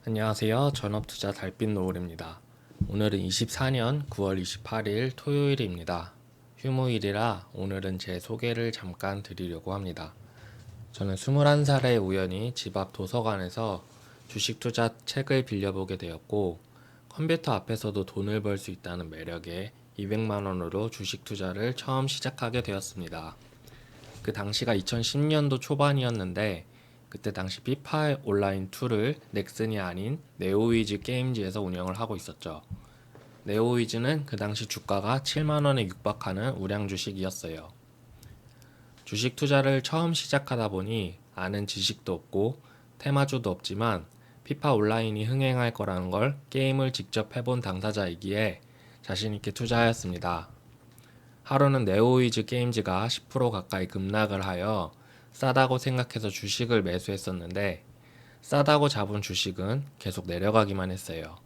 안녕하세요. 전업투자 달빛 노을입니다. 오늘은 24년 9월 28일 토요일입니다. 휴무일이라 오늘은 제 소개를 잠깐 드리려고 합니다. 저는 21살에 우연히 집 앞 도서관에서 주식 투자 책을 빌려보게 되었고, 컴퓨터 앞에서도 돈을 벌 수 있다는 매력에 200만 원으로 주식 투자를 처음 시작하게 되었습니다. 그 당시가 2010년도 초반이었는데, 그때 당시 피파 온라인 2를 넥슨이 아닌 네오위즈 게임즈에서 운영을 하고 있었죠. 네오위즈는 그 당시 주가가 7만 원에 육박하는 우량 주식이었어요. 주식 투자를 처음 시작하다 보니 아는 지식도 없고 테마주도 없지만 피파 온라인이 흥행할 거라는 걸 게임을 직접 해본 당사자이기에 자신있게 투자하였습니다. 하루는 네오위즈 게임즈가 10% 가까이 급락을 하여 싸다고 생각해서 주식을 매수했었는데, 싸다고 잡은 주식은 계속 내려가기만 했어요.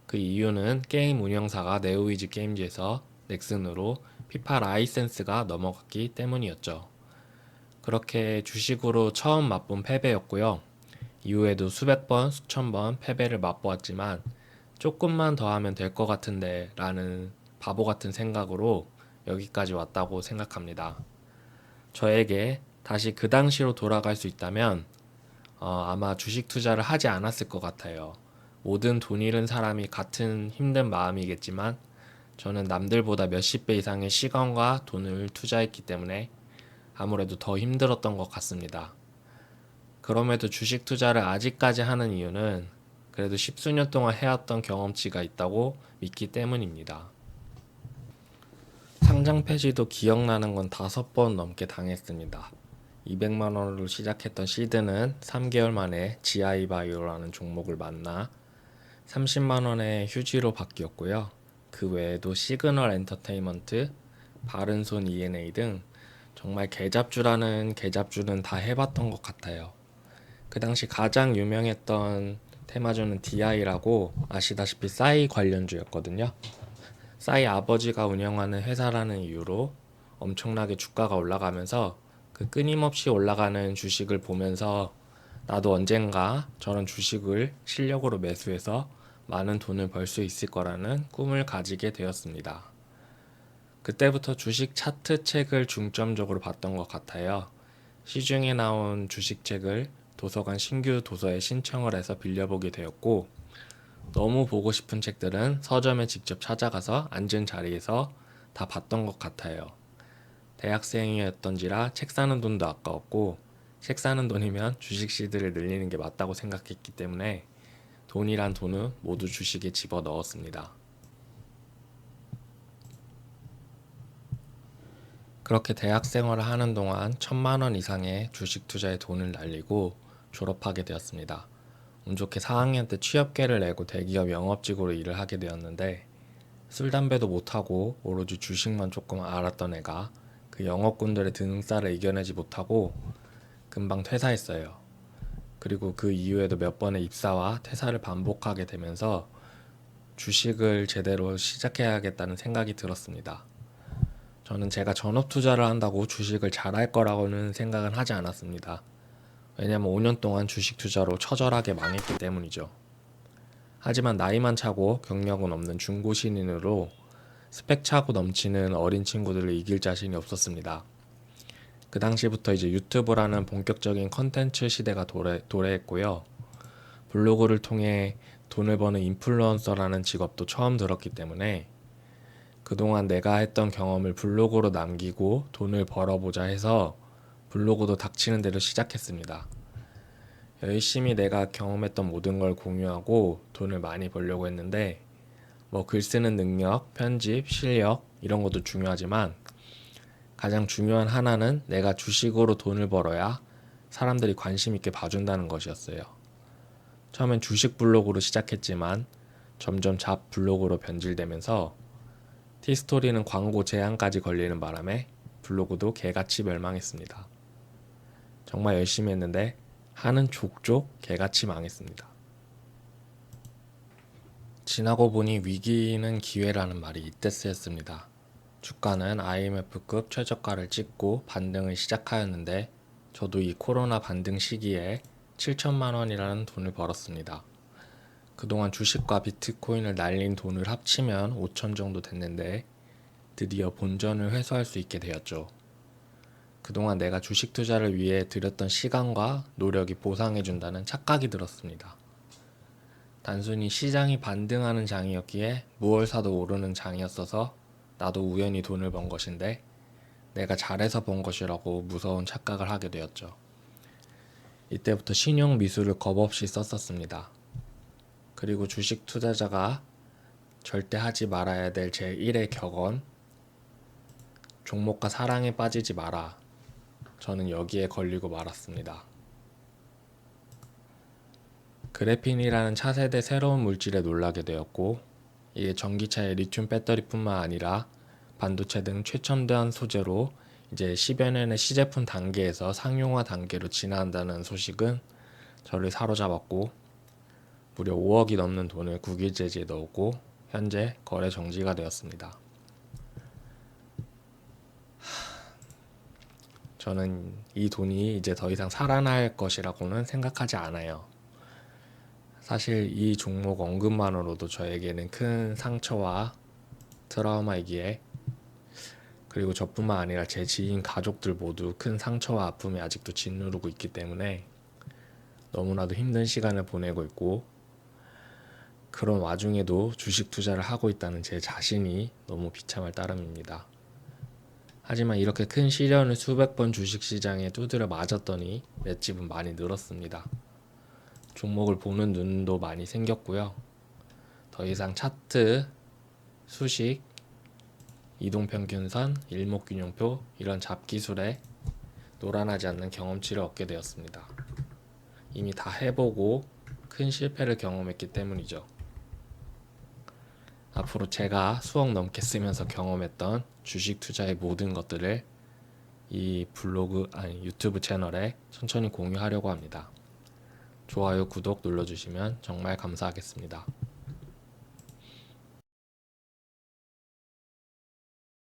그 이유는 게임 운영사가 네오위즈 게임즈에서 넥슨으로 피파 라이센스가 넘어갔기 때문이었죠. 그렇게 주식으로 처음 맛본 패배였고요. 이후에도 수백 번, 수천 번 패배를 맛보았지만 조금만 더 하면 될 것 같은데 라는 바보 같은 생각으로 여기까지 왔다고 생각합니다. 저에게 다시 그 당시로 돌아갈 수 있다면 아마 주식 투자를 하지 않았을 것 같아요. 모든 돈 잃은 사람이 같은 힘든 마음이겠지만 저는 남들보다 몇십 배 이상의 시간과 돈을 투자했기 때문에 아무래도 더 힘들었던 것 같습니다. 그럼에도 주식 투자를 아직까지 하는 이유는 그래도 십수년 동안 해왔던 경험치가 있다고 믿기 때문입니다. 상장 폐지도 기억나는 건 5번 넘게 당했습니다. 200만 원으로 시작했던 시드는 3개월 만에 GI바이오라는 종목을 만나 30만 원의 휴지로 바뀌었고요. 그 외에도 시그널 엔터테인먼트, 바른손 E&A 등 정말 개잡주라는 개잡주는 다 해봤던 것 같아요. 그 당시 가장 유명했던 테마주는 DI라고 아시다시피 싸이 관련주였거든요. 싸이 아버지가 운영하는 회사라는 이유로 엄청나게 주가가 올라가면서 그 끊임없이 올라가는 주식을 보면서 나도 언젠가 저런 주식을 실력으로 매수해서 많은 돈을 벌 수 있을 거라는 꿈을 가지게 되었습니다. 그때부터 주식 차트 책을 중점적으로 봤던 것 같아요. 시중에 나온 주식 책을 도서관 신규 도서에 신청을 해서 빌려보게 되었고, 너무 보고 싶은 책들은 서점에 직접 찾아가서 앉은 자리에서 다 봤던 것 같아요. 대학생이었던지라 책 사는 돈도 아까웠고, 책 사는 돈이면 주식 시드를 늘리는 게 맞다고 생각했기 때문에 돈이란 돈은 모두 주식에 집어 넣었습니다. 그렇게 대학 생활을 하는 동안 1,000만 원 이상의 주식 투자에 돈을 날리고 졸업하게 되었습니다. 운 좋게 4학년 때 취업계를 내고 대기업 영업직으로 일을 하게 되었는데, 술 담배도 못하고 오로지 주식만 조금 알았던 애가 그 영업꾼들의 등쌀을 이겨내지 못하고 금방 퇴사했어요. 그리고 그 이후에도 몇 번의 입사와 퇴사를 반복하게 되면서 주식을 제대로 시작해야겠다는 생각이 들었습니다. 저는 제가 전업 투자를 한다고 주식을 잘할 거라고는 생각은 하지 않았습니다. 왜냐면 5년 동안 주식 투자로 처절하게 망했기 때문이죠. 하지만 나이만 차고 경력은 없는 중고 신인으로 스펙 차고 넘치는 어린 친구들을 이길 자신이 없었습니다. 그 당시부터 이제 유튜브라는 본격적인 컨텐츠 시대가 도래했고요. 블로그를 통해 돈을 버는 인플루언서라는 직업도 처음 들었기 때문에 그동안 내가 했던 경험을 블로그로 남기고 돈을 벌어보자 해서 블로그도 닥치는 대로 시작했습니다. 열심히 내가 경험했던 모든 걸 공유하고 돈을 많이 벌려고 했는데, 뭐 글 쓰는 능력, 편집, 실력 이런 것도 중요하지만 가장 중요한 하나는 내가 주식으로 돈을 벌어야 사람들이 관심 있게 봐준다는 것이었어요. 처음엔 주식 블로그로 시작했지만 점점 잡 블로그로 변질되면서 티스토리는 광고 제한까지 걸리는 바람에 블로그도 개같이 멸망했습니다. 정말 열심히 했는데 하는 족족 개같이 망했습니다. 지나고 보니 위기는 기회라는 말이 이때 쓰였습니다. 주가는 IMF급 최저가를 찍고 반등을 시작하였는데 저도 이 코로나 반등 시기에 7천만 원이라는 돈을 벌었습니다. 그동안 주식과 비트코인을 날린 돈을 합치면 5천 정도 됐는데 드디어 본전을 회수할 수 있게 되었죠. 그동안 내가 주식 투자를 위해 들였던 시간과 노력이 보상해준다는 착각이 들었습니다. 단순히 시장이 반등하는 장이었기에 무얼 사도 오르는 장이었어서 나도 우연히 돈을 번 것인데 내가 잘해서 번 것이라고 무서운 착각을 하게 되었죠. 이때부터 신용 미수를 겁없이 썼었습니다. 그리고 주식 투자자가 절대 하지 말아야 될 제1의 격언, 종목과 사랑에 빠지지 마라. 저는 여기에 걸리고 말았습니다. 그래핀이라는 차세대 새로운 물질에 놀라게 되었고, 이게 전기차의 리튬 배터리뿐만 아니라 반도체 등 최첨단 소재로 이제 10여 년의 시제품 단계에서 상용화 단계로 진화한다는 소식은 저를 사로잡았고, 무려 5억이 넘는 돈을 국유재지에 넣었고 현재 거래 정지가 되었습니다. 저는 이 돈이 이제 더 이상 살아날 것이라고는 생각하지 않아요. 사실 이 종목 언급만으로도 저에게는 큰 상처와 트라우마이기에, 그리고 저뿐만 아니라 제 지인 가족들 모두 큰 상처와 아픔에 아직도 짓누르고 있기 때문에 너무나도 힘든 시간을 보내고 있고, 그런 와중에도 주식 투자를 하고 있다는 제 자신이 너무 비참할 따름입니다. 하지만 이렇게 큰 시련을 수백 번 주식시장에 두드려 맞았더니 맷집은 많이 늘었습니다. 종목을 보는 눈도 많이 생겼고요. 더 이상 차트, 수식, 이동평균선, 일목균형표 이런 잡기술에 노란하지 않는 경험치를 얻게 되었습니다. 이미 다 해보고 큰 실패를 경험했기 때문이죠. 앞으로 제가 수억 넘게 쓰면서 경험했던 주식 투자의 모든 것들을 이 유튜브 채널에 천천히 공유하려고 합니다. 좋아요, 구독 눌러주시면 정말 감사하겠습니다.